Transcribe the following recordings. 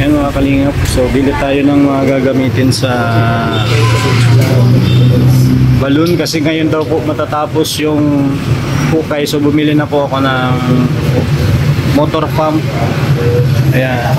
Ayan mga kalingap, so bili tayo ng mga gagamitin sa balloon kasi ngayon daw po matatapos yung hukay, so bumili na po ako ng motor pump. Ayan.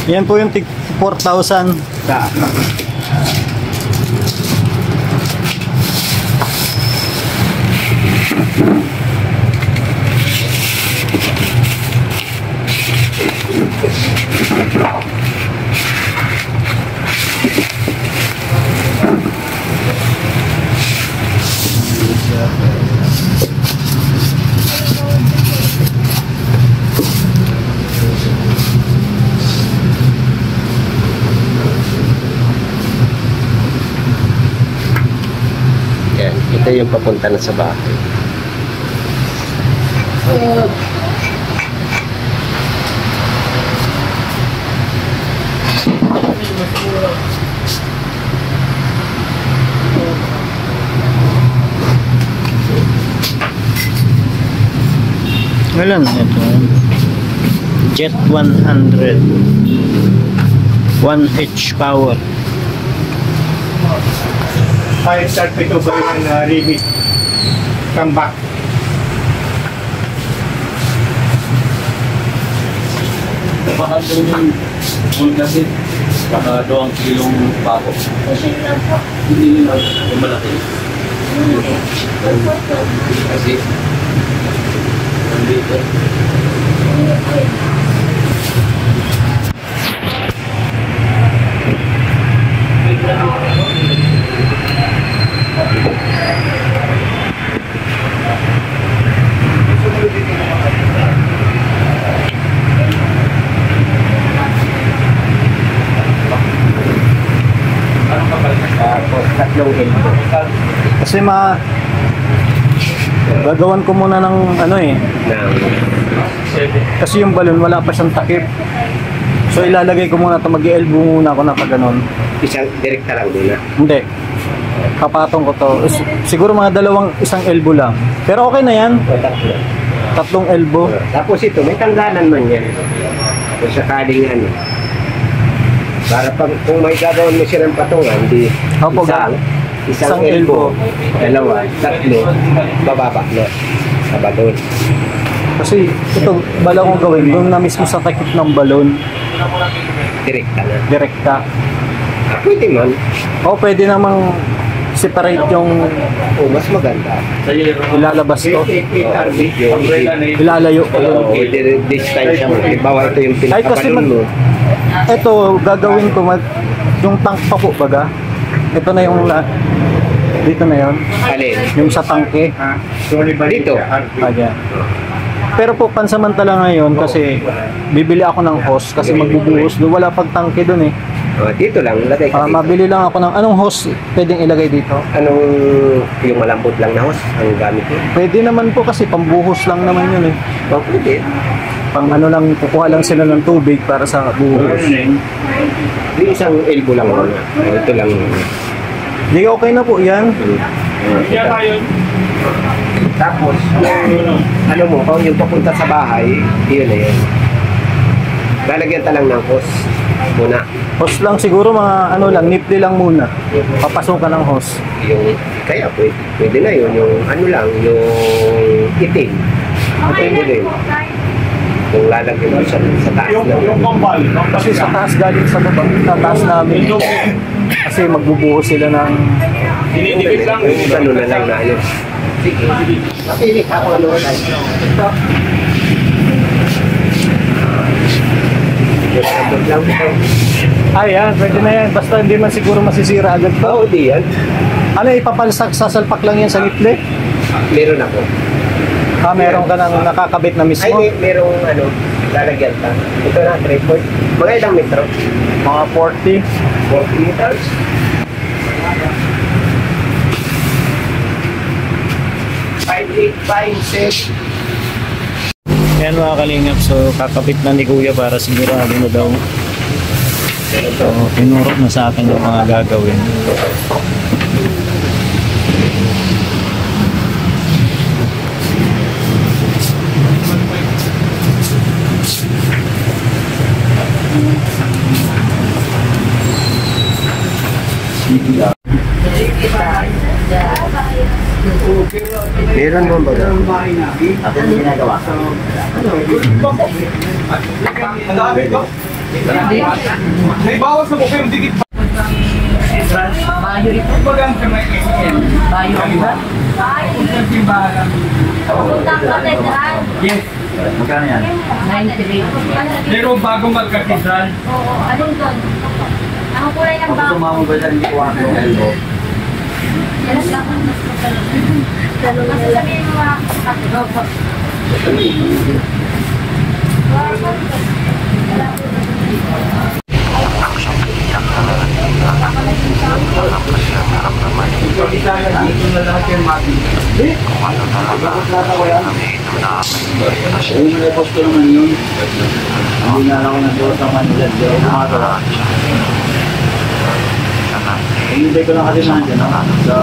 Yan po yung 4,000. Ito yung papunta na sa bahay. Ngayon, ito. Jet 100. 1H power. 5-star pito ba yung remit? Come back. Mahal doon yung kasi baka 2 kilong pako. Hindi nila yung malaki. Kasi nandito. Kasi gagawan ko muna ng ano eh. Kasi yung balon wala pa siyang takip. So ilalagay ko muna ito, mag-i-elbow muna ako na pag ganun. Isang direkta lang din na? Hindi. Kapatong ko to. Siguro mga isang elbow lang. Pero okay na yan. Tatlong elbow. Tapos ito, may tanggalan man yan. Kung sakaling ano. Para pag kung may gagawin mo siya ng patungan, hindi isang elbow, dalawa, tatlo, bababa na sa balon. Kasi ito, bala kong gawin, doon na mismo sa takip ng balon. Direkta na. Direkta. Pwede man. O, pwede namang separate yung mas maganda. ilalabas to. Ilalayo ko yun. Distance mo. Ibawa ito yung pinakabalon mo. Ito, gagawin ko yung tank pa po baga. Ito na yung dito na yun. Alin? Yung sa tangke. Dito? Ayan. Pero po pansamantala ngayon kasi bibili ako ng hose kasi magbubuhos doon. Wala pag tangke doon eh. Dito lang, lagay ka dito. Mabili lang ako ng anong hose pwedeng ilagay dito? Anong yung malambot lang na hose ang gamit mo? Pwede naman po kasi pambuhos lang naman yun eh. Pwede. Pang ano lang, kukuha lang sila ng tubig para sa buhos. Di isang elbow lang muna. Ito lang. Hindi, okay na po yan. Tapos, ano mo, yung papunta sa bahay, yun na yun. Lalagyan ta lang ng hose muna. Hose lang siguro, mga ano lang, nipli lang muna. Papasukan ng hose. Yung, kaya pwede na yun, yung ano lang, yung itim. Pwede rin. Kung lalagyan mo sa taas na. Kasi sa taas galing sa baba, sa taas namin. Kasi magbubuhos sila ng Dinidikit lang. Ano na lang na yun. Sige. Napili ka kung ano na. Ito. Yan, pwede na yan. Basta hindi man siguro masisira agad to. Oo, di yan. Ano, ipapalsak, sasalpak lang yan sa nipple? Meron ako. Meron ka nang nakakabit na mismo? Ay, merong ano, lalagyan ka. Ito na, 3 point. Mga ilang metro? Mga 40. 40 meters. 5, 6. Yan mga kalingap, so kakabit na ni Kuya para sigurado na daw. So, tinuro na sa akin yung mga gagawin. Meron mo ba? Ako yung ginagawa. May bawas na po pero dikit pa. Bayo ito. Bagang sa may SM. Bayo ang ba? Kung simbahan. Yes. Magkano yan? 98. Pero bago magkakisal. Oo, anong doon? Ang kulay ng Ako bako. tumawag ba dyan, hindi ko ako ng elbow. Yan lang ang mas matalong. Kasi sabihin mo mga kapatid. Yung repos ko naman yun. Hindi nga lang ako nagdawat ng Manila. Hindi ako gumagawa. Hindi ko lang kasi nandiyan sa...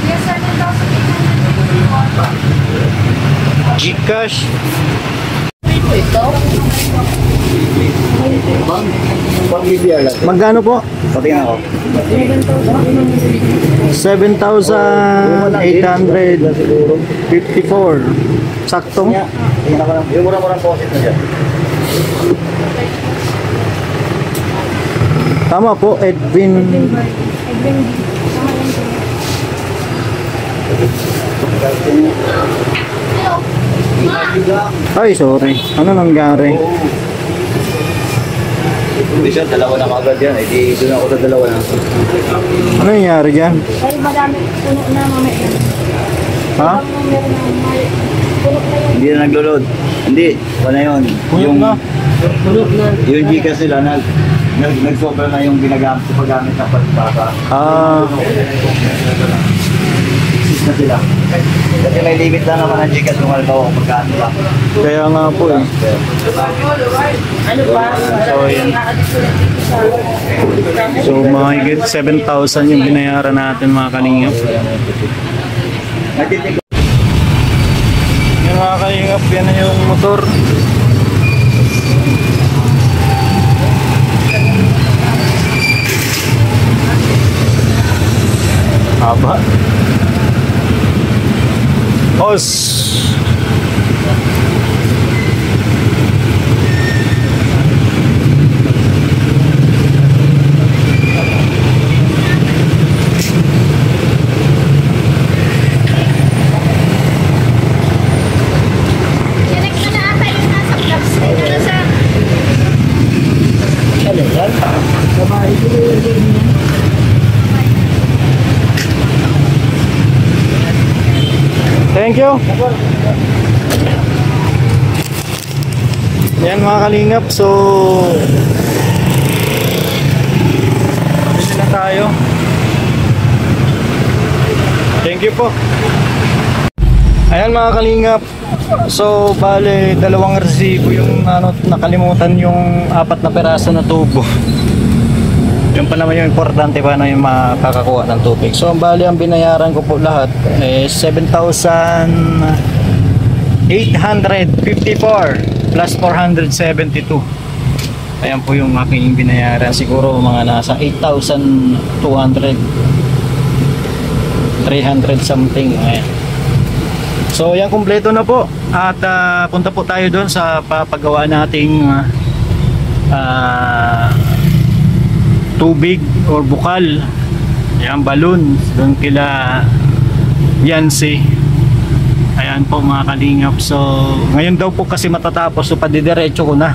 Yes, sir. Gcash. Magkano po? Patingin ako. 7,854. Saktong? Tingnan ko lang. Yung murang-murang posit na dyan. Tama po, Edwin. Ay, sorry. Ano nangyari? Hindi siya, dalawa na kagad yan. Eh, di doon ako sa dalawa na. Ano nangyari dyan? Ay, madami puno na mamaya. Ha? Meron na puno na yung Hindi na naglo-load. Hindi, wala yun. Yung na. Yung Gcash nila, nag-sobra na yung paggamit ng pagpapa. Na sila. Kasi may limit lang naman ang Gcash kung halimbawa kung magkano lang. Kaya nga po eh. Ano pa? So, yun. So, mahigit 7,000 yung binayaran natin mga kalingap. Yung mga kalingap, yan na yung motor. Haba. Os. Connect na ata yung nasa vlogs. Ito na sa... Thank you. Yan mga kalingap. So, bili na tayo. Thank you po. Ayan mga kalingap. So bale dalawang resibo yung nakalimutan yung 4 na peraso na tubo. Yung pa naman yung importante pa na yung makakakuha ng tubig. So bale ang binayaran ko po lahat is 7,854 plus 472. Ayan po yung aking binayaran. Siguro mga nasa 8,200 300 something. Ayan. So yan, kumpleto na po. At punta po tayo doon sa papagawa nating tubig or bukal. Ayan, balloon doon kila Yancy. Ayan po mga kalingap. So ngayon daw po kasi matatapos. So padidiretso ko na.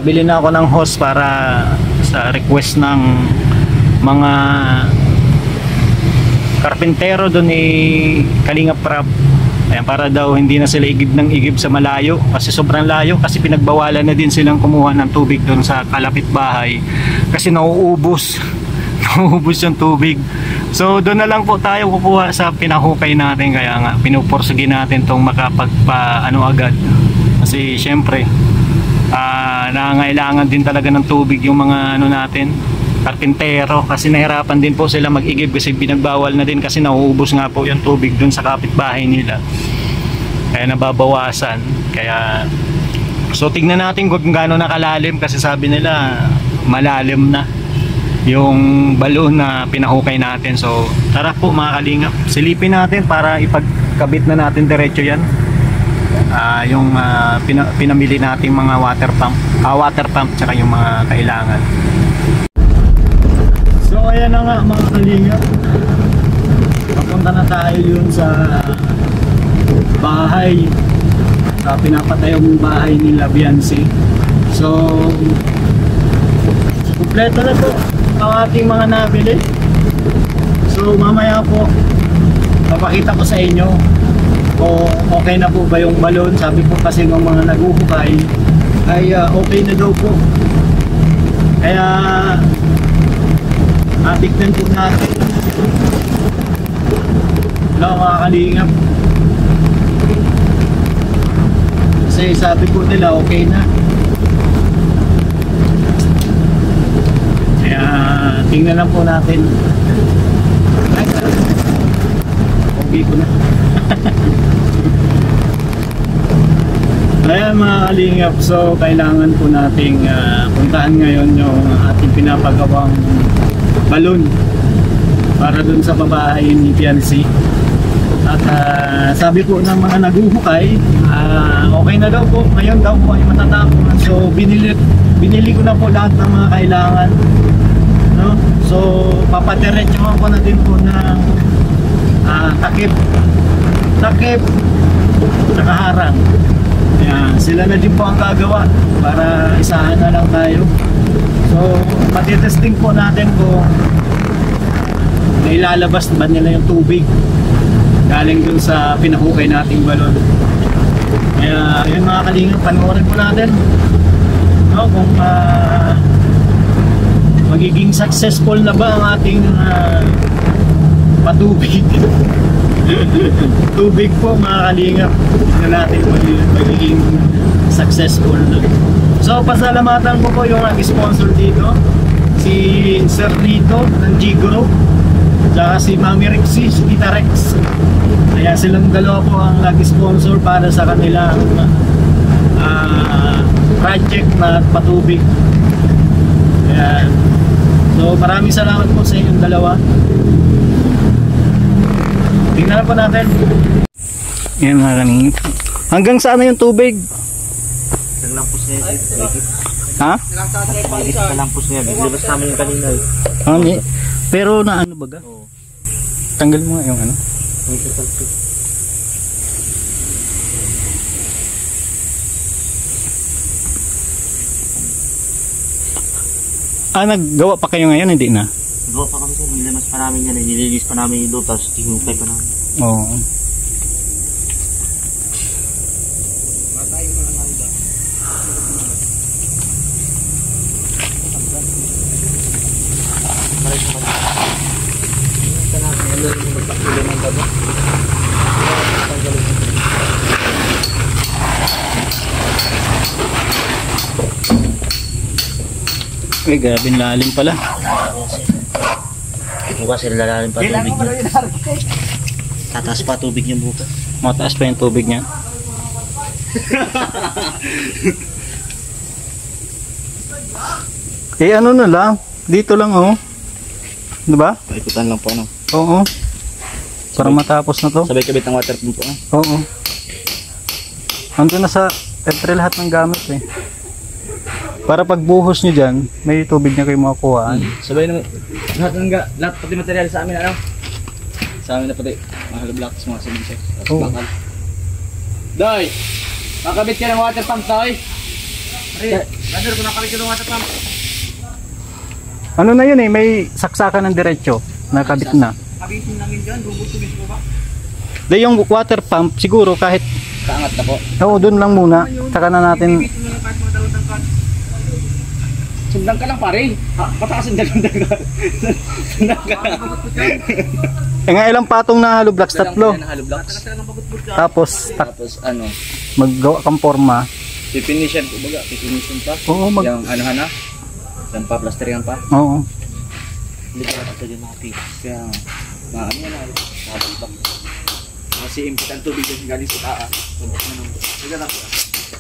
Bili na ako ng hose para sa request ng mga karpentero doon ni Kalingap Rap. Ayan, para daw hindi na sila igib ng igib sa malayo kasi sobrang layo, kasi pinagbawalan na din silang kumuha ng tubig doon sa kalapit bahay kasi nauubos nauubos yung tubig. So doon na lang po tayo kukuha sa pinahukay natin, kaya nga pinupursige natin tong makapagpaano agad kasi syempre nangangailangan din talaga ng tubig yung mga natin karpintero, kasi nahirapan din po sila mag-igib kasi binagbawal na din kasi nauubos nga po yung tubig dun sa kapitbahay nila, kaya nababawasan. Kaya so tignan natin kung gaano nakalalim kasi sabi nila malalim na yung balon na pinahukay natin. So tara po mga kalingap, silipin natin para ipagkabit na natin diretso yan. Yung pinamili nating mga water pump tsaka yung mga kailangan. So ayan na nga mga kalingap, papunta na tayo yun sa bahay, sa pinapatayong bahay ni Labiansi. So kumpleto na po ang ating mga nabili. So mamaya po papakita ko sa inyo o okay na po ba yung balon. Sabi po kasi ng mga naguhukay ay okay na daw po, kaya tignan po natin mga kalingap, kasi sabi po nila okay na, kaya tingnan lang po natin. Ay, okay ko na. Ayan mga kalingap, so kailangan po nating puntahan ngayon yung ating pinapagawang balon para dun sa babae ni Fiancé. At sabi po ng mga naguhukay, okay na daw po, ngayon daw po ay matatapos. So binili ko na po lahat ng mga kailangan, no? So papadiretso ko na din po ng takip nakaharang. Ayan, sila na din po ang gagawa para isahan na lang tayo. So matitesting po natin kung nailalabas ba nila yung tubig galing dun sa pinahukay nating balon. Kaya yun mga kalingap, panoorin po natin, no, kung magiging successful na ba ang ating patubig. Tubig po mga kalingap, tignan natin kung magiging successful. So pasalamatan ko po yung nag-sponsor dito, si Sir Rito ng G-Group, tsaka si Mami Rexy, si Tita Rex. Kaya silang dalawa po ang nag-sponsor para sa kanilang project na patubig. Ayan. So maraming salamat po sa inyong dalawa. Tingnan po natin. Yan mga kanina. Hanggang saan na yung tubig? Naglampos niya. Ha? Naglampos niya. Bilabas namin yung kanina. Hindi. Pero na ano baga? Tanggal mo yung ano? Naggawa pa kayo ngayon? Hindi na? Nagawa pa kami sir. Nilimas pa namin yan. Nililis pa namin yung doon. Tapos tinukay pa namin. Oo. Ay, grabe lalim pala. Bukas ilalalim pa tubig niya. Tataas pa tubig niya bukas. Mataas pa yung tubig niya. Eh ano na lang, dito lang oh. 'Di ba? Paikutan lang po ano. Oo. Para matapos na 'to. Sabay kabit ng water pump po. Oo. Ando na sa entre lahat ng gamit eh. Para pagbuhos niyo diyan, may tubig na kayo makuha. Sabay na lahat pati material sa amin ano. Sa amin na pati mga hollow blocks, mga cement. Oo. Bakal. Doy. Makabit ka ng water pump, Doy. Brother, kung nakabit ka ng water pump. Ano na yun eh, may saksakan ng diretso. Nakabit na. Kabitin namin dyan, bubutugin mo ba? De yung water pump siguro kahit Kaangat na po. oo, doon lang muna. Saka na natin. Sundan ka lang pare. Patakasin sundan ka. Sundan ka lang. Eh nga ilang patong na hollow blocks? Tatlo. Hollow blocks. Tapos Tapos ano, maggawa kang forma. pipinisyan po baga, pipinisyan pa. Oo, Yung ano na. Yan pa, plasteringan pa. Oo. Hindi ka lang kasi mati. Kaya, ano yan na. Nakabalik. Kasi impit ang tubig yung galing sa taa. Sige na po.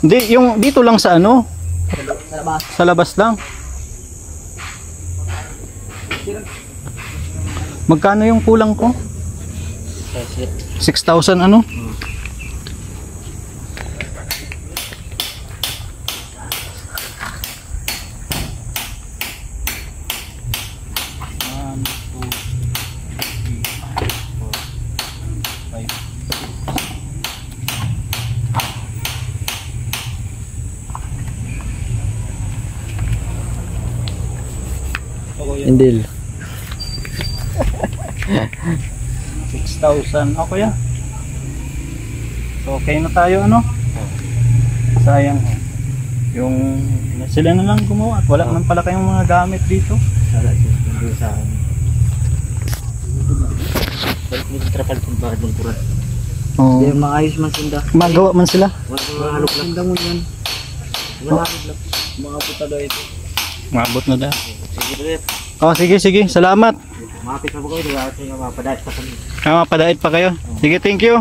Hindi, yung dito lang sa ano? Sa labas. Sa labas lang. Magkano yung kulang ko? 6,000 ano? Indil. 6,000. O kuya. So, okay na tayo ano? Sayang. Yung sila na lang gumawa at wala naman pala kayong mga gamit dito. Balik mo sa trapal kung bakit ng kurat. Oo. Hindi, maayos man sinda. Magawa man sila. Wala mga halok lang. Sinda mo yan. Wala halok lang. Mga puta daw ito. Maabot na daw. Sige ulit. Oh, sige. Salamat. Makapit na po kayo. Wala kayo mapadahit pa kami. Padait pa kayo. Sige, thank you.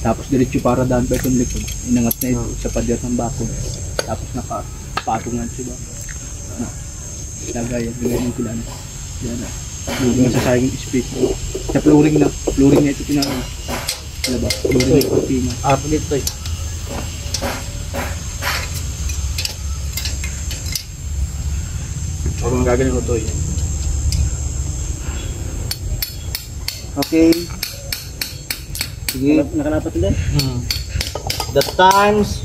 Tapos diretso para daan pa itong likod. Inangat na ito sa pader ng bakod. Tapos nakapatungan siya ba? Lagayan ng pilan. Yan na. Yung masasayang space. Sa flooring na ito pinaka. Diba? Flooring na kortina. Dito eh. Huwag mong gagaling ko ito eh. Okay. Sige. Nakalapat din? The times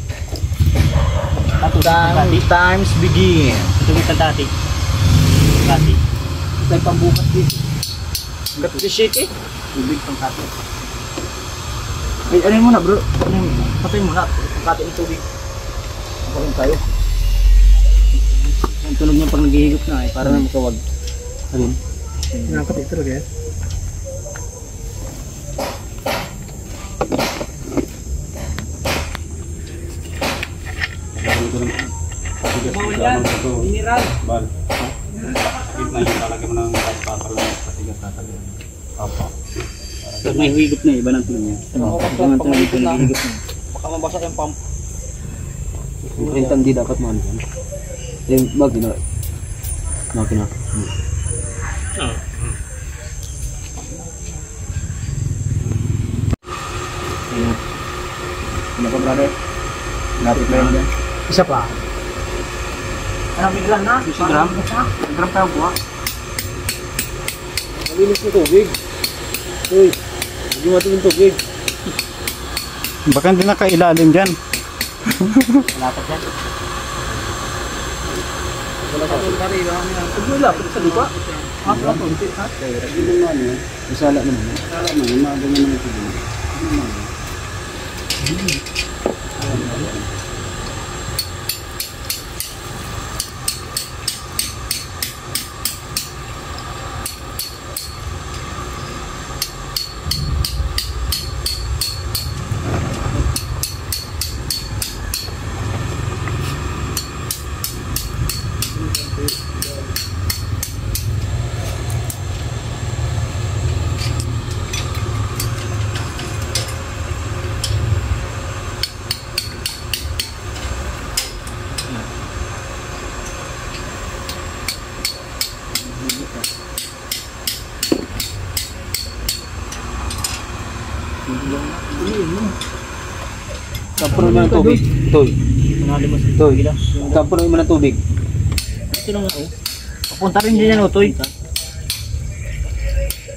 begin. Ito yung dati. Dati. Ito yung pambukas dito. Got the shit eh. Tubig pang kato. Ay, ano yun muna bro? Patay mo na. Pagkati ng tubig. Pagkain tayo. Ang tunog niya pag naghihigop na eh. Para na makawag. Alin? Nakapit ito rin. Mineral. Pag may higop na, iba ng tunog niya. Pag ang tunog ito naghihigop na. Baka mabasa yung pump. Printan di dapat mo ano yan. Yung bag na. Makina. Ano pa brother? Lapit na yun. Isa pa. Ano, may gram na? 20 gram? Gram tayo buha. Malinis na tubig. Uy, hindi mo yung tubig. Baka hindi nakailalim dyan. Lapit yan. Wala ka. Pag lapit sa lupa. Wala po. Hindi mo ano yan. Masala naman. Masala naman. Umaga naman ang tubig. Tapunin mo ng tubig. Toy. Toy. Tapunin mo ng tubig. Ito na nga, oh. Papunta rin din yan, Otoy.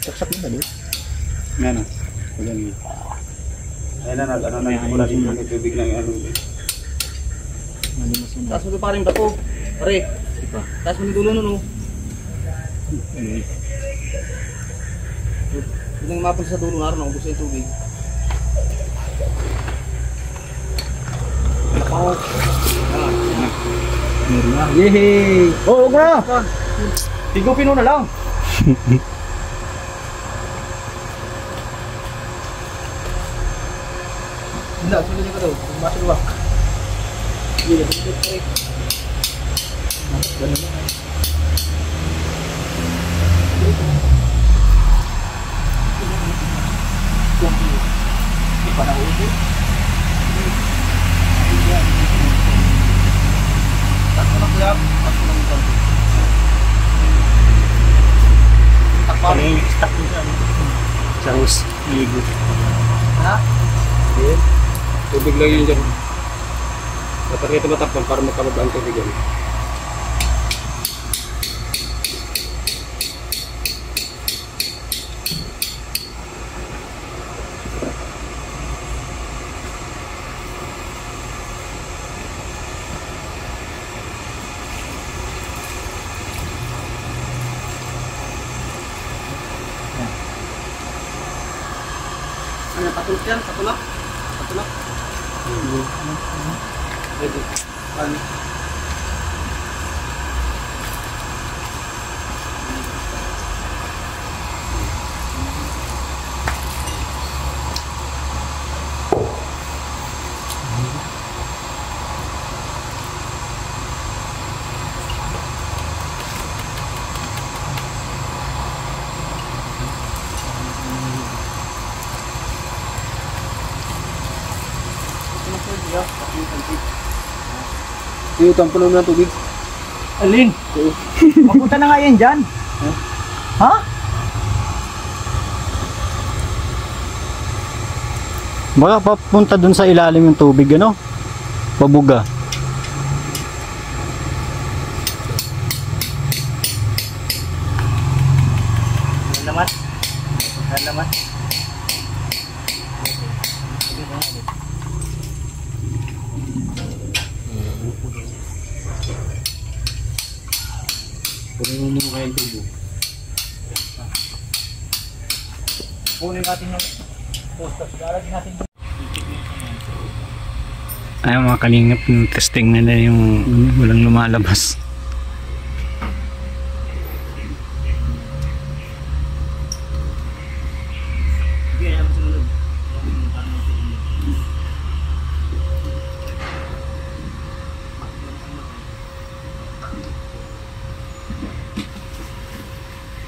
Saksak mo na doon. Yan o. Ayan na, ano na yung mula dito ng tubig lang yung ano. Taas mo pa rin bato. Pare. Taas mo yung dulo nun, oh. Huwag nang mapun sa dulo, naroon, ubos na yung tubig. Yehey! Oh, huwag na! Higupin mo na lang. Hindi, sulit ka daw. Masuk ba? Hindi, sulit ka rin. Ganun na. Hindi pa na-uwi. Takpo na kuya. Takpo na ito. Takpo na yung stock mo siya. Sarus. Ligo. Ha? Tubig lang yun dyan. Dapat ito matakpan para makababa ang tubig yan. Ano, patulak yan? Patulak? Patulak? Pwede. Ano? Yung tampunan mo ng tubig. Alin? Mapunta na nga yan dyan. Ha? Baka papunta dun sa ilalim yung tubig, ano? Pabuga. Alamat. Alamat. Punin mo muna kayong tubo. Kunin natin yung postas. Lalagyan natin yung Ay, mga kalingap, yung testing nila yung walang lumalabas.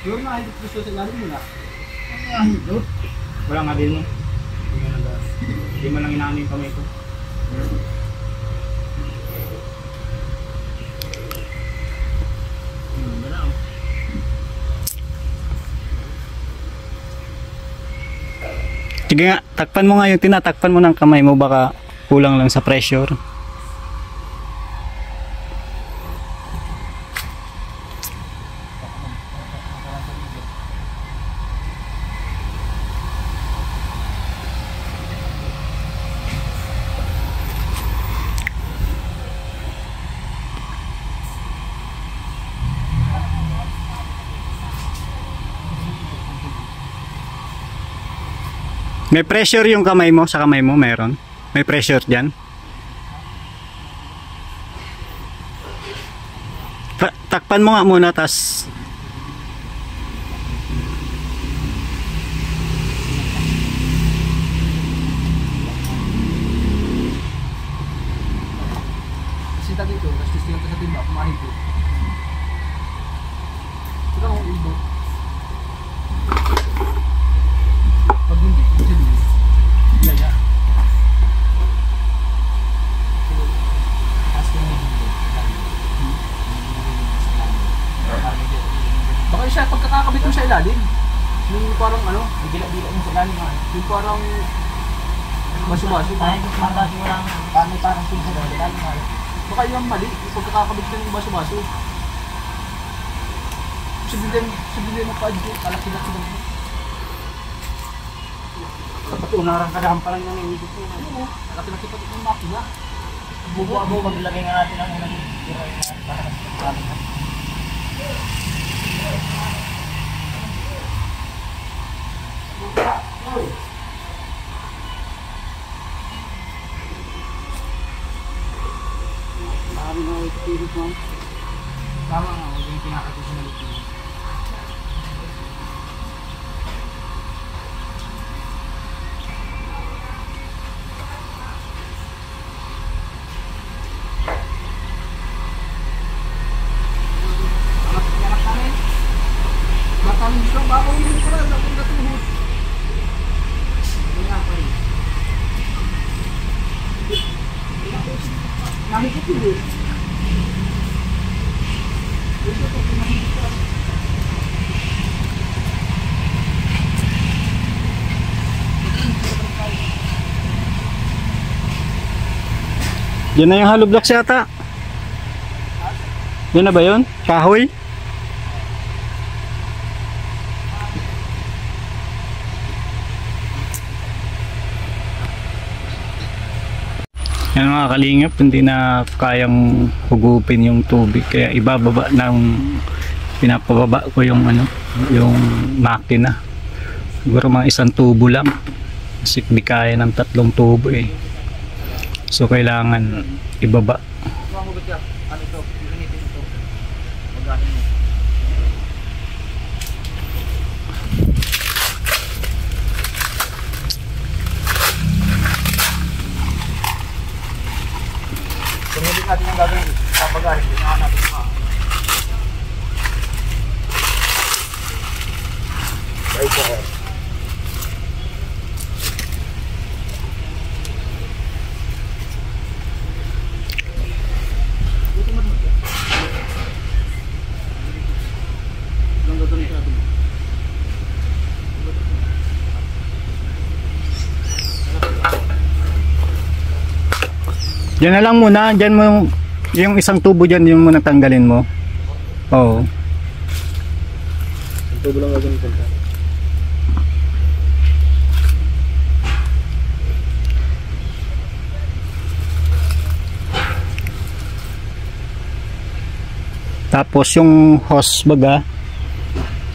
Yung mga gusto sa ilalim mo na. Wala nga din mo. Hindi mo lang inaano yung kamay ko. Sige nga, takpan mo nga yung tinatakpan mo ng kamay mo, baka kulang lang sa pressure. May pressure yung kamay mo, sa kamay mo meron. May pressure dyan. Takpan mo nga muna, tas Sita dito, tapos testingan ka sa timba, kumahin ko. Ito ang ilbo. Pag hindi, kasi hindi. Laya. Baka siya, pagkakakabit mo sa ilalim, yung parang ano, gila-gila mo sa ilalim. Yung parang baso-baso. Dahil mabaso mo lang, parang pinsa doon. Baka yung mali, yung pagkakakabit ka ng baso-baso. Sabihin mo pa, kalaki-laki lang. Dapat unarang kadaan pa lang yung nangigit mo. Kalaki-laki pa ng makina. Bubo, maglagay nga natin ang unang tira para sa Marami na ito mo. Tama nga, huwag yung pinakati sa malit mo. Batang gusto, baka ulit ko lang, lakong natuhod. Hindi nga pa rin. Nakikit yun eh. Yan na yung hollow blocks yata. Yan na ba yun? Kahoy? Yan mga kalingap, hindi na kayang hugupin yung tubig kaya ibababa ng pinapababa ko yung yung makina. Siguro mga isang tubo lang kasi di kaya ng 3 tubo eh. So kailangan ibaba. Ano ito? Gamitin ito. Magahin mo. Kung hindi natin yung gagawin, papagahin, hindi na natin pa. Right po. Ilang gagawin natin? Diyan na lang muna, diyan mo yung isang tubo diyan yung muna tanggalin mo. Oo. Ang tubo lang gagawin ito. Tapos yung hose baga,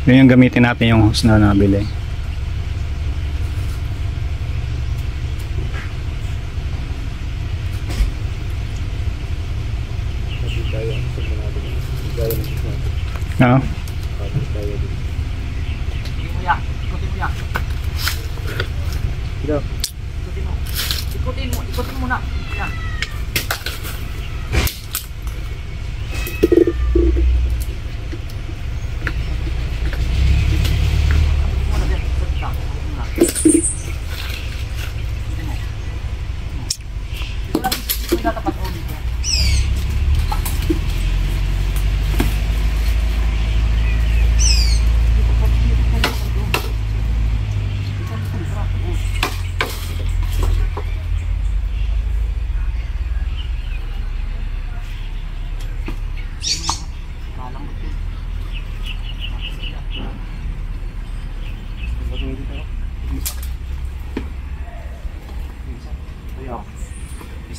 yun yung gamitin natin yung hose na nabili. No? Ikutin mo yan. Ikutin mo yan. Ikutin mo. Ikutin mo na. Yan.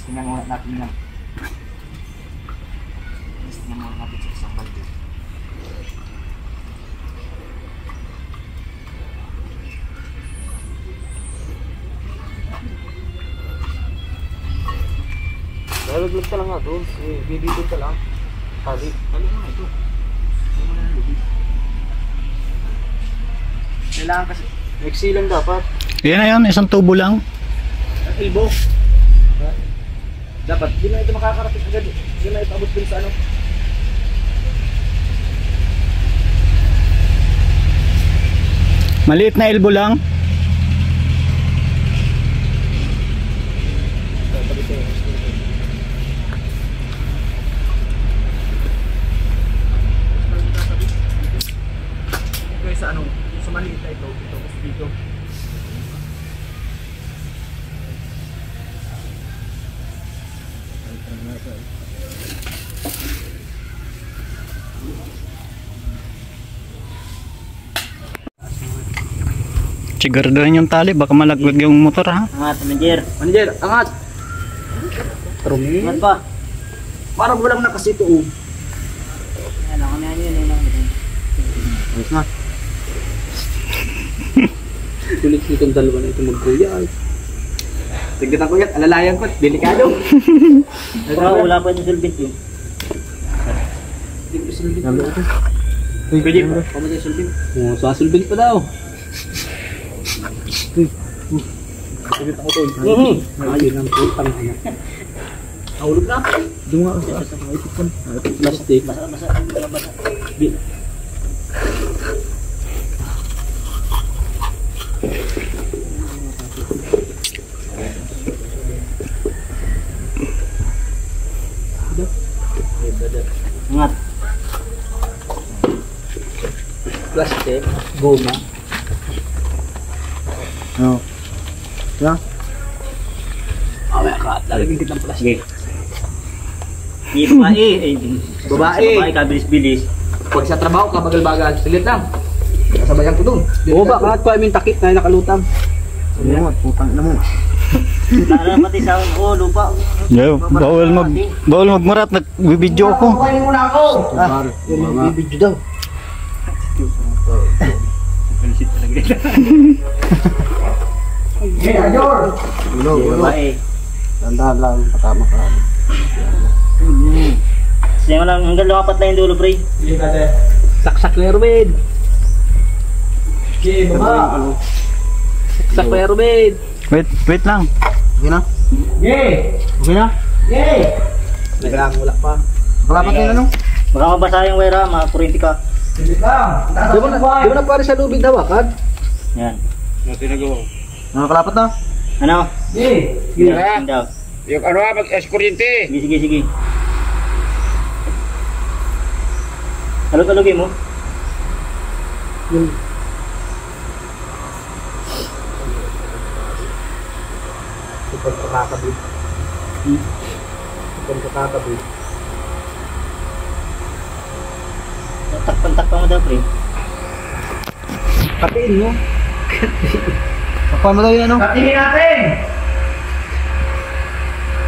Tingnan muna natin yan. Tingnan muna natin sa isang balde. Lalaglag ka lang nga doon. Bibigod ka lang. Tali. Tali mo na ito. Hindi mo na nalubig. Kailangan kasi Exilang dapat. Yan na yun, isang tubo lang. ang elbow. Dapat, di na ito makakarating agad. Di na ito abot dun sa ano. Maliit na elbow lang. Kaya sa ano, sa maliit na ito, ito, dito. Siguraduhin yung tali, baka malaglag yung motor ha. Angat, manager. Manager, angat! Trumi. Angat pa. Parang walang nakasito oh. Ano, kami yun. Ayos na. Sulit nitong dalawa na ito magkuya ay. Tignan ko yan, alalayan ko, delikado. Wala pa yung sulbit yun. Hindi ko sulbit. Pwede pa. Pamatay sulbit. Oo, sasulbit pa daw. Sulbit ako to. Ayun ang putang ina. Ahulog na. Dunga sa ipon. Plastic. Basa. Angat. Plastic. Goma. Oo. Yeah. Away ka. Lalagyan kitang plastic. Di babae. Babae. Sa babae, kabilis-bilis. Pag sa trabaho ka, bagal-bagal. Saglit lang. Kasabayan ko dun. Oo ba? Kahit ko ay may takip na nakalutang. Ano mo, putang ina mo. Para pati sa lupa. Yo, bawal magmurat, nagbibideo ako. Yung video daw. Ulo. Babae. Tandaan lang, patama ka. Sige mo lang, hanggang lumapat na yung dulo, pre. Saksak na Erwin. Saksak na Erwin. Wait lang. Okay na? Okay na? Wala pa. Kalapat yun ano? Baka mabasa yung wire, makakurinti ka. Di ba na pare sa lubig dawakan? Yan. Nakakalapat na? Ano? Yun ha. Yan daw. Yung ano ha, mag-eskuryente. Sige. Alog-alogin mo. Kapag kakakabit. Kapag kakakabit. Takpan mo daw, pre. Katiin mo. Pakuha mo daw yun ano? Katingin natin!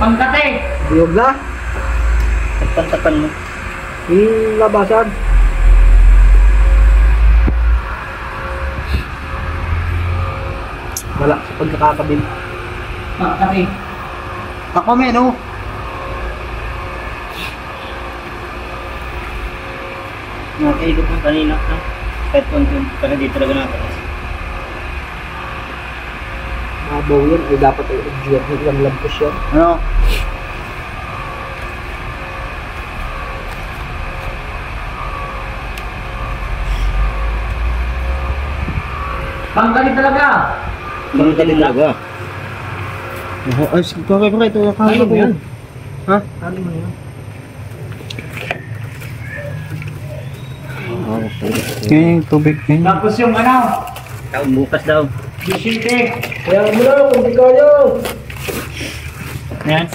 Pangkate! Biyog na. Takpan mo. Yung labasan. Wala sa pagkakakabit. Pangkate. Pakuha mo yun oh. Nakaikot mo kanina. Kahit konti, para di talaga natakas. Mabaw yan. Ay dapat ay adjure. Yung lampos yan. Ano? Pangkate talaga! Pangkali talaga. Ay, sige, pakay. Ito yung kaya mo yan. Ha? Ano mo yan? Yung tubig na yun. Tapos yung ano? Bukas daw. Bisite! Kaya mo na kung di kaya. Yan.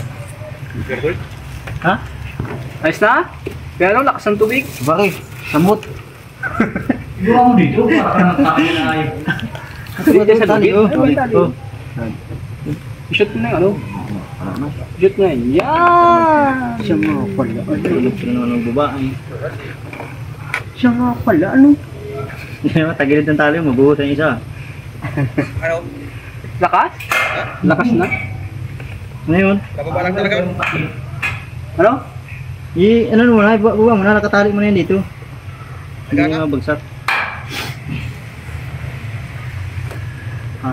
Ha? Ayos na? Kaya ano, lakas ng tubig. Bakit? Samot. Siguro mo dito, para ka nang tayo na ayaw. Dito sa tali. Oh. Oh. Shoot mo na yung ano. Shoot na yun. Yan! Siya nga pala. Tulog sila naman ng babae. Siya nga pala, ano? Tagilid ng tali, mabuhusan yung isa. Lakas? Lakas na? Ano yun? Ano? Ano mo na, baba mo na, nakatali mo na yan dito. Hindi na mabagsak. Ha?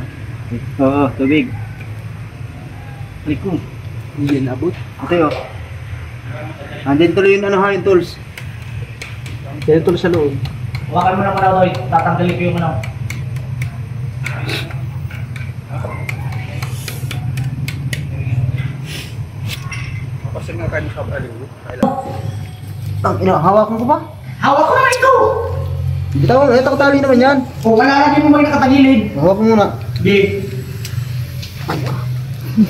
Oo, tubig. Balik ko. Hindi yan abot. Ito yun. Andin tuloy yung ano ha, yung tools. Yan ito sa loob. Hawakan mo na pala, Roy. Tatanggalin ko yung ano. Hawakan ko ba? Hawak ko naman ito! Bitawan, ito katali naman yan. O, malalagyan mo ba yung nakatagilid? Hawakan mo muna. Di.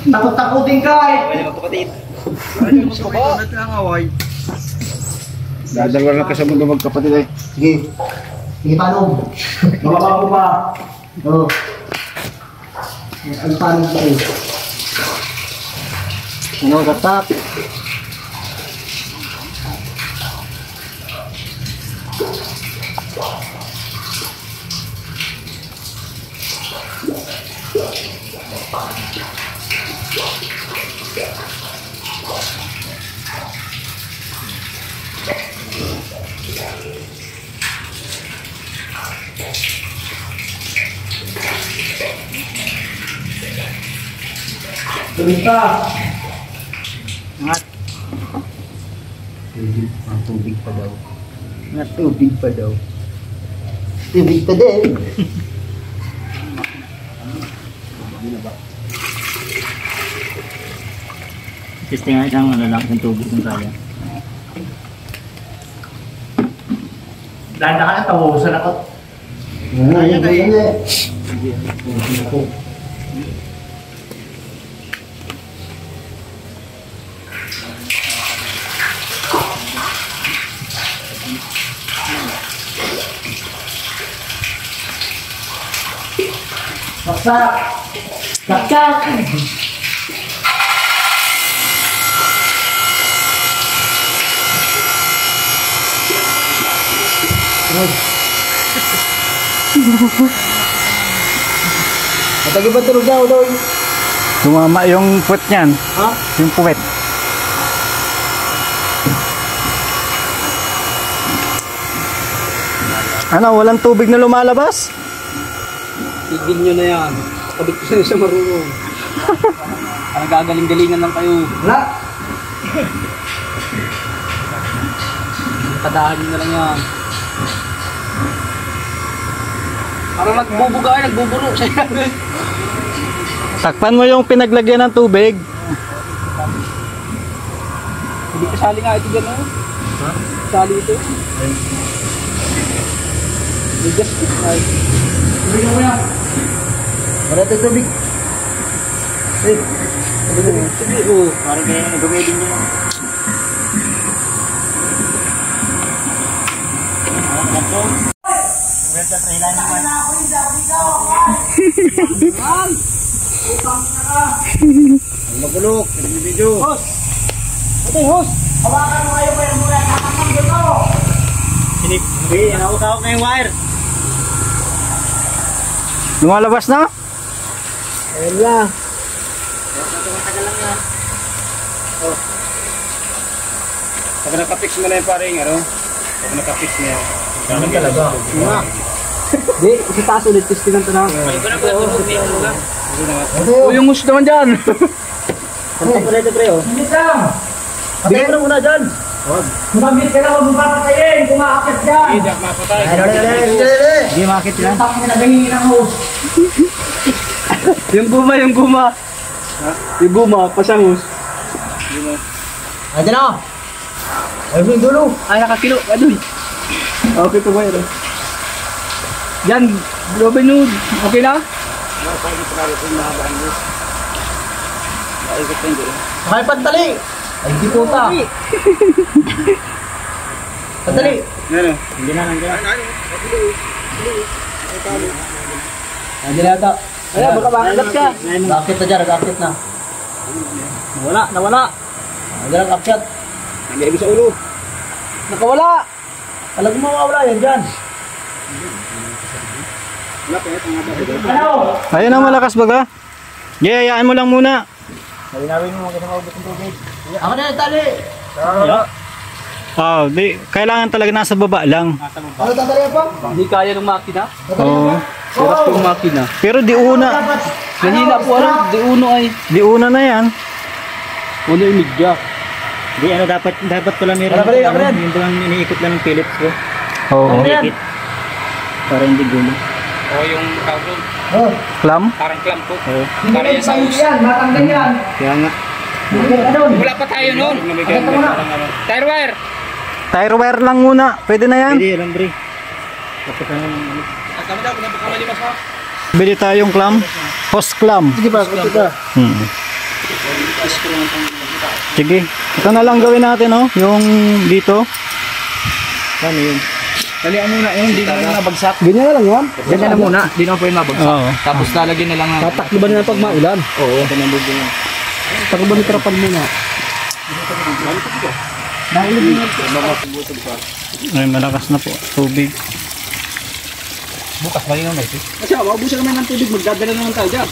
Takot-takutin ka eh. Dadalawa lang kasama ng magkapatid eh. Sige. Sige, tanong. Mababa ko pa. Oo. Ang paano ba ito? Ano katak? Tumita! Ngat. Ang tubig pa daw. Ang tubig pa daw. Tubig pa din. Testing nga isang malalaki ng tubig ng kaya. Danda ka na, tawasan ako. Ayan kayo. Saksak! Saksak! Matagi ba tulog daw daw? Tumama yung puwet niyan. Ha? Yung puwet. Ano, walang tubig na lumalabas? Tigil nyo na yan. Kabit ko sa isa marunong. Parang gagaling-galingan lang kayo. Wala! Kadahan nyo na lang yan. Parang nagbubuga ay nagbuburo sa yan. Takpan mo yung pinaglagyan ng tubig. Hindi kasali nga ito dyan, oh. Ha? Kasali ito. May just ay. Tubig na kuya! Wala tayo tubig! Eh! Sige, oh. Parang kaya nag-wedding nyo lang. Welta trahilan naman. Magulok! Video! Ate, host! Hawakan mo kayo pa yung mula. Nakakang dito! Hindi, nakukawak na yung wire. Lumalabas na? Ayun lang! Matagal lang yan. Pag nakapix mo na yung paring, ano? Pag nakapix mo yan. Ano talaga? Di, isa taas ulit. Testing ang tanong. May ko na ba ito? May ko na. Oh, yung host naman dyan. Kanta ko rin pre, oh. Hindi lang! Patay mo na muna dyan. Sumabit ka na huwag mong papatayin! Kumakakit dyan! Hindi ako mapatay. Hindi makit yan. Tapos na nagingin ang host! Yung guma, yung guma. Yung guma, pa siyang host. Ayan na! Ayun yung dulo! Ay, nakakilo. Adoy. Okay to ba yun? Yan, Robin Hood. Okay na? Ay, pantali! Ay, di puta! Pantali! Ano? Hindi na, nandiyan. Ayan na yata! Ayan, baka makagat ka. Nag-akit na dyan, nag-akit na! Nawala, nawala. Ayan ang akyat! Hindi ibig sa ulo. Nakawala. Talagang mawawala yan dyan! Ano? Ayun ang malakas baga. Hayaan mo lang muna. Salinawin mo, kasi maubos ng tubig. Ako na yung tali! Di, kailangan talaga nasa baba lang. Ano tatali pa? Hindi kaya ng makina. Oo. Sarap yung makina. Pero di una. Mahina po ano, di uno ay. Di una na yan. Uno yung midya. Hindi, ano, dapat pala meron. Ano ba yun? Ano yan? Yung bang iniikot lang ng Philips ko. Oo. Iniikit. Para hindi gulo. O yung tawag, Oh! Clam? parang clamp po. Oo. Para yan sa hose. Yan! Matanggal yan! Kaya nga. Ano? Wala pa tayo noon. Agad mo na! Tire wire. Tire wire lang muna. Pwede na yan. Pwede, alambre. Tapos ano, Kami daw, napakamalimas ha. Bili tayong clam. Hose clam. Sige ba? Ito ba? Sige. Ito na lang gawin natin, oh. Yung dito. ano yun? Talian muna yun, hindi na nabagsak. Ganyan na lang yan. Ganyan na muna, hindi na po yung mabagsak. Oo. Tapos lalagyan na lang ng... Tatakliban na pag maulan. Oo, ganyan din. Takliban ni trapal muna. Ay, malakas na po. Tubig. Bukas malinaw na ito. Kasi maubusan naman ng tubig, magdadala naman tayo dyan.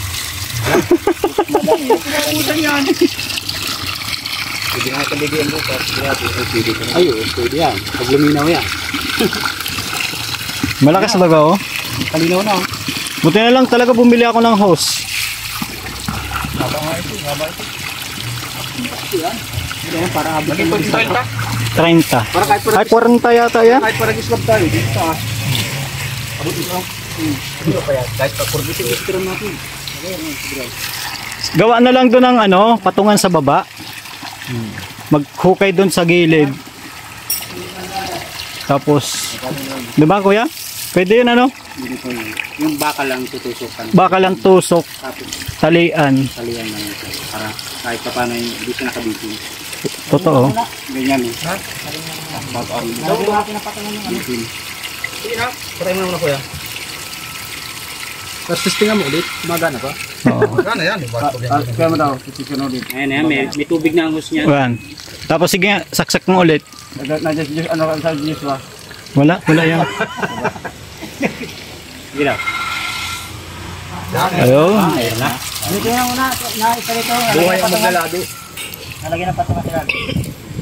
Maubusan yan. Pwede nga kaligyan bukas. Ay, pwede yan. Pag luminaw yan. Malakas talaga oh. Kalinaw na. Buti na lang talaga bumili ako ng hose. Para abot yung 30. Para kahit Ay, 40 yata yan. kahit para gislab tayo. Dito taas. Abot ito. Kahit pa purbitin. Tira natin. Gawa na lang doon ng ano, patungan sa baba. Maghukay doon sa gilid. Tapos, di ba kuya? Pwede yun ano? Dito yun. Yung baka lang tutusukan. Baka lang tusok, Tapos talian. talian lang ito. Para kahit pa paano yung dito nakabitin. Totoo. Ganyan eh. Ha? Bago ang bitin. Try mo naman kuya. Tapos testingan mo ulit. Gumagana pa. Oo. Ano yan? Kaya mo daw. Testingan ulit. Ayan yan. May tubig na ang hose niya. Yan. Tapos sige nga, saksak mo ulit. Na-just ano ka sa juice ba? Wala yan. Sige daw. Ayun. Ayan na. Dito na muna, naisa dito. Buhay ang maglalado. Nalagyan ng patungan sila.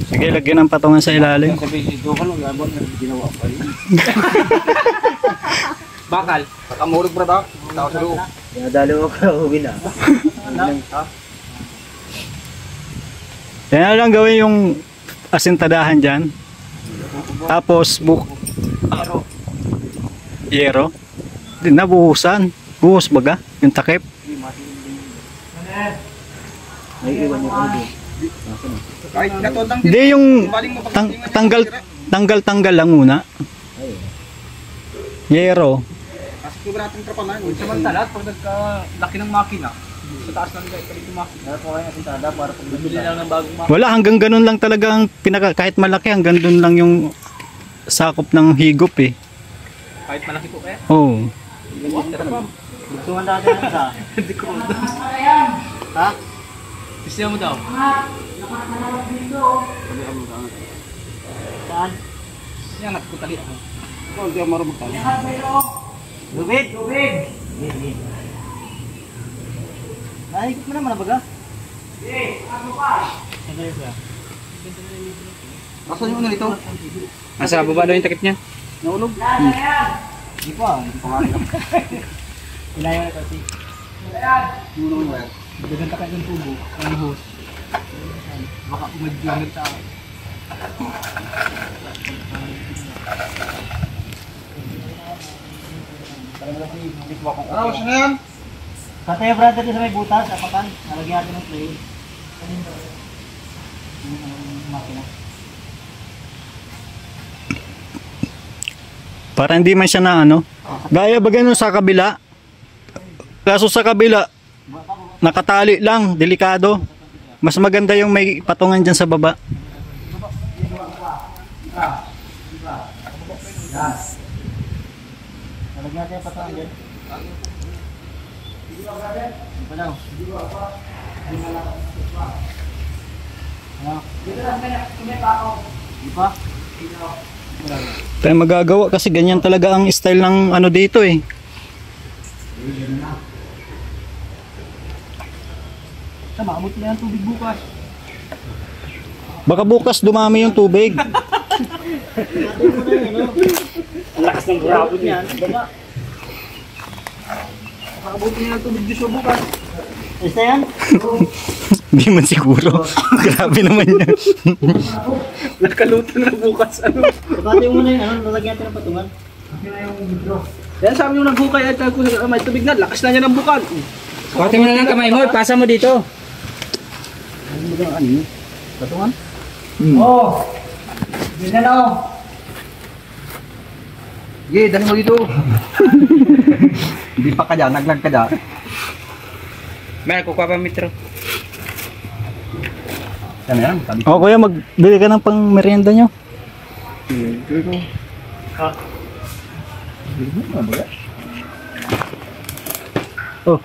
Sige, lagyan ng patungan sa ilalim. Sabi si Jokan, gabon na ginawa pa yun. Bakal. Pakamurog bro daw. Tao sa loob. Dalo ako uwi na. Yan na lang gawin yung asintadahan dyan. Tapos, yero. Di na, buhusan. Buhos baga, yung takip. May iwan yung ulo. Kahit natotang Hindi yung tanggal lang muna. Yero. Kasi kubratong trapa na yun. Samantalat, pag nagka-laki ng makina, sa taas lang guys, kalit yung makina. Dapat ko kayo nasintada para pag Bibili lang ng bagong makina. Wala, hanggang ganun lang talaga ang kahit malaki, hanggang dun lang yung sakop ng higop eh. Kahit malaki po eh. Oo. Bugtungan dati ng isa. Hindi ko. Ha? Gusto mo daw? Saan? Yan, nagkutali ako. Ikaw, hindi ako marunong tayo. Lubid! Lubid! Nakikot mo naman na baga? Asan yung ano nito? Nasa baba daw yung takip niya. Naulog. Hindi pa. Ilayaw na kasi. Yung wire. Gaganda kayo ng tubo. Ang hose. Baka mag-gamit sa akin. Ano, siya na yan? Katay brother din sa may butas, apakan. Nalagyan natin ng play. Makina. Para hindi man siya na ano. Gaya ba ganun sa kabila? Kaso sa kabila, nakatali lang, delikado. Mas maganda yung may patungan dyan sa baba. Nalagyan natin yung patungan dyan. Ito daw. Di pa? Tayo magagawa kasi ganyan talaga ang style ng ano dito eh. Sama, abot na yung tubig bukas. Baka bukas dumami yung tubig. Ang lakas ng burabot niyan. Abot na yung tubig dito bukas. Is na yan? Hindi man siguro. Grabe naman yan. Nakaluto na bukas. Ano? Pati mo na yung ano, nalagyan natin ng patungan. Yan sabi yung naghukay at kung may tubig na, lakas na niya ng bukan. Pati mo na ng kamay mo, pasa mo dito. Patungan? Oh! Ganyan na oh! Sige, dali mo dito. Hindi pa ka dyan, naglag ka dyan. Mer, kukuha pa metro. Yan na yan, sabi O kuya, magbili ka ng pang merienda nyo. ko. Oh.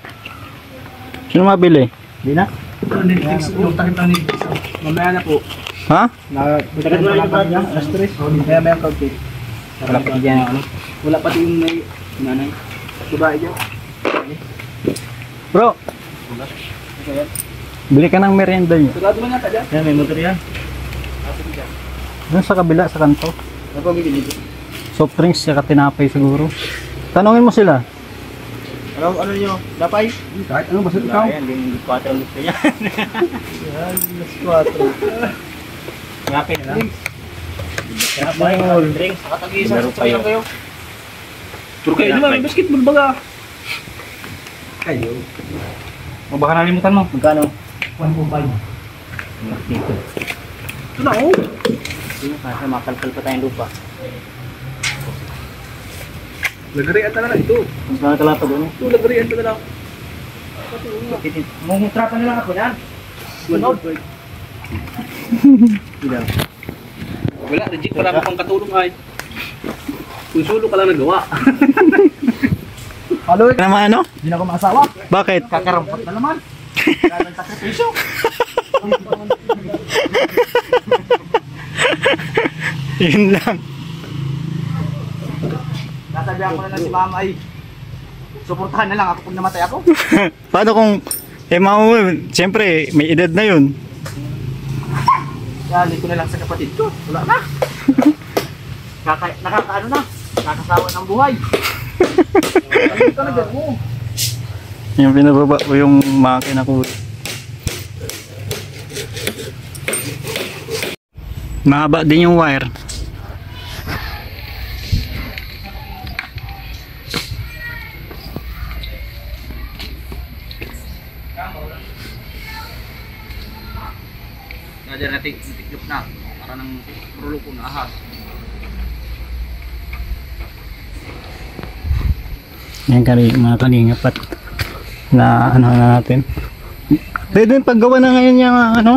Sino mabili? Hindi na. Mamaya na po. Ha? Nagtagal mo lang niya, alas 3. Kaya may ang kaunti. Wala pati dyan ano? Wala pati yung may nanay. Babae dyan. Bro, bili ka ng merienda niyo. Sigado mo nga ka dyan? Yan, may motor yan. Doon sa kabila, sa kanto. Ano pa bigyan dito? Soft drinks, saka tinapay siguro. Tanungin mo sila. Ano nyo? Dapay? Kahit ano, basta ikaw. Ayan, yung 4 gusto niya. Alas 4. Ngapin na lang. Drinks. Nakatag-iisa sa lang kayo. Puro kayo naman, may basketball baga. Kayo. O baka nalimutan mo. Magkano? 1.5. Dito. Ito na oh. Sino kasi makalkal pa tayong lupa. Lagarian na lang ito. Ang sana talata doon. Ito, lagarian na lang. Mumutrapan na lang ako yan. Sunod. Wala, legit wala ka pang katulong ay. Kung sulo ka lang nagawa. Halo, naman ano? Hindi na ako maasawa. Bakit? Kakarampot na naman. Kaya sakripisyo. Yun lang. Nasabihan ko na lang si mama ay suportahan na lang ako kung namatay ako. Paano kung, siyempre, may edad na yun. Yali ko na lang sa kapatid ko. Wala na. Nakakaano na. Nakakasawa ng buhay. Ano ka na dyan mo? Yung pinababa ko yung makina ko. Mahaba din yung wire. Nadyan natin tiklop na. Para ng rulo ko na ahas. Yan mga kalinga pat na ano na natin. Pwede yung paggawa na ngayon yung ano?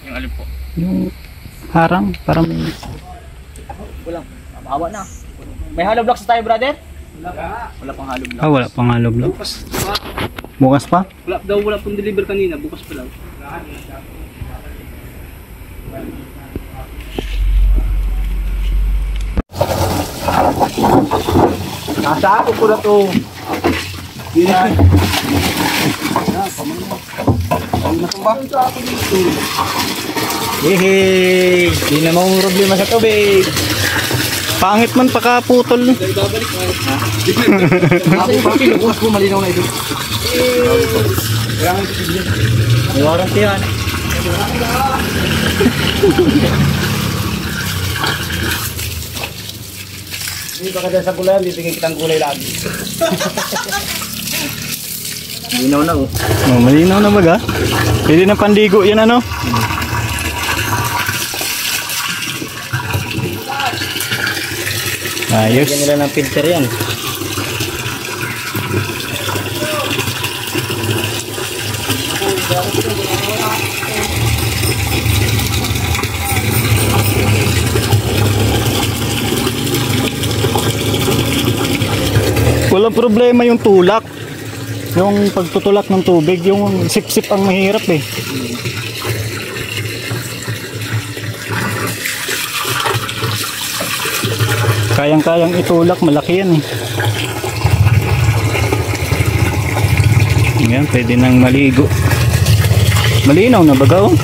Yung alin po? Yung harang para may... Walang. Mabawa na. May hollow blocks tayo, brother? Wala pang hollow blocks. wala pang halo block. Bukas pa? Wala pang deliver kanina. Bukas pa lang. Nasa ako ko na to. Yan. Hehe! Di na mong problema sa tubig. Pangit man pakaputol. Babalik mo. Ako yung pinukuha ko malinaw na ito. May warranty yan. Hindi ba ka sa kulay, bibigyan kitang kulay lagi. Malinaw na oh. Oh, malinaw na baga. Pwede na pandigo yan ano? Ayos. Lagyan nila ng filter yan. Walang problema yung tulak. Yung pagtutulak ng tubig, yung sip-sip ang mahirap eh. Kayang-kayang itulak, malaki yan eh. Yan, pwede nang maligo. Malinaw na baga oh.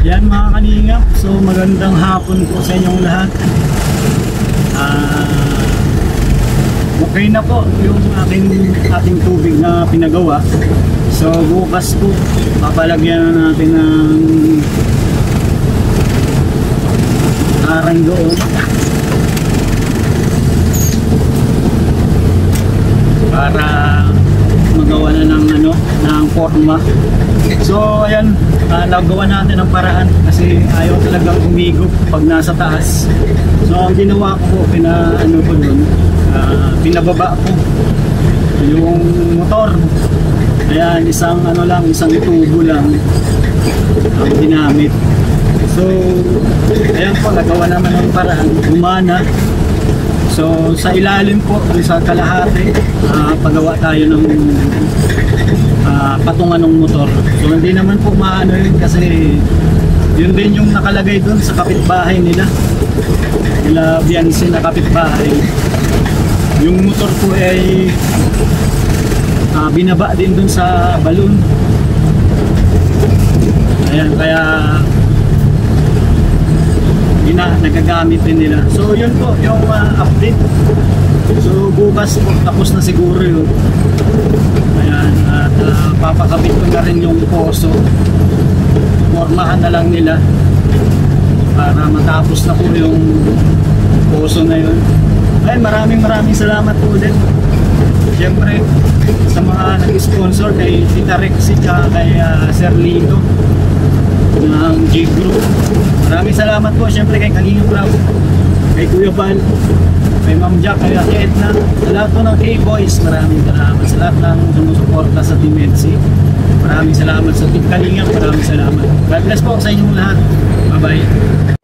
Yan mga kalingap, so magandang hapon po sa inyong lahat. Okay na po yung ating tubig na pinagawa. So bukas po papalagyan na natin ng arang doon para magawa na ng ano, ng forma. So ayan, nagawa natin ang paraan kasi ayaw talagang umigop pag nasa taas. So ang ginawa ko po, pinaano ko doon, pinababa ko yung motor Ayan, isang tubo lang ang ginamit. So, ayan po, nagawa naman ng paraan, gumana. So, sa ilalim po, sa kalahati, pagawa tayo ng patungan ng motor. So, hindi naman po maano yun kasi yun din yung nakalagay doon sa kapitbahay nila. Nila Biansin na kapitbahay. Yung motor po ay binaba din doon sa balon. Ayan, kaya nagagamit din nila. So yun po yung update. So bukas po tapos na siguro yun. Ayan, at papakabit ko na rin yung poso. Formahan na lang nila para matapos na po yung poso na yun. Ay, maraming salamat po ulit. Siyempre sa mga nag-sponsor kay Tita Rexy at kay Sir Lito ng G-Group. Maraming salamat po siyempre kay Kalingap Rap, kay Kuya Bal, kay Ma'am Jack, kay Ate Edna, sa lahat po ng K-Boys. Maraming salamat sa lahat ng sumusuporta sa Team Edsi. Maraming salamat sa Team Kalingap. Maraming salamat. God bless po sa inyong lahat. Bye bye.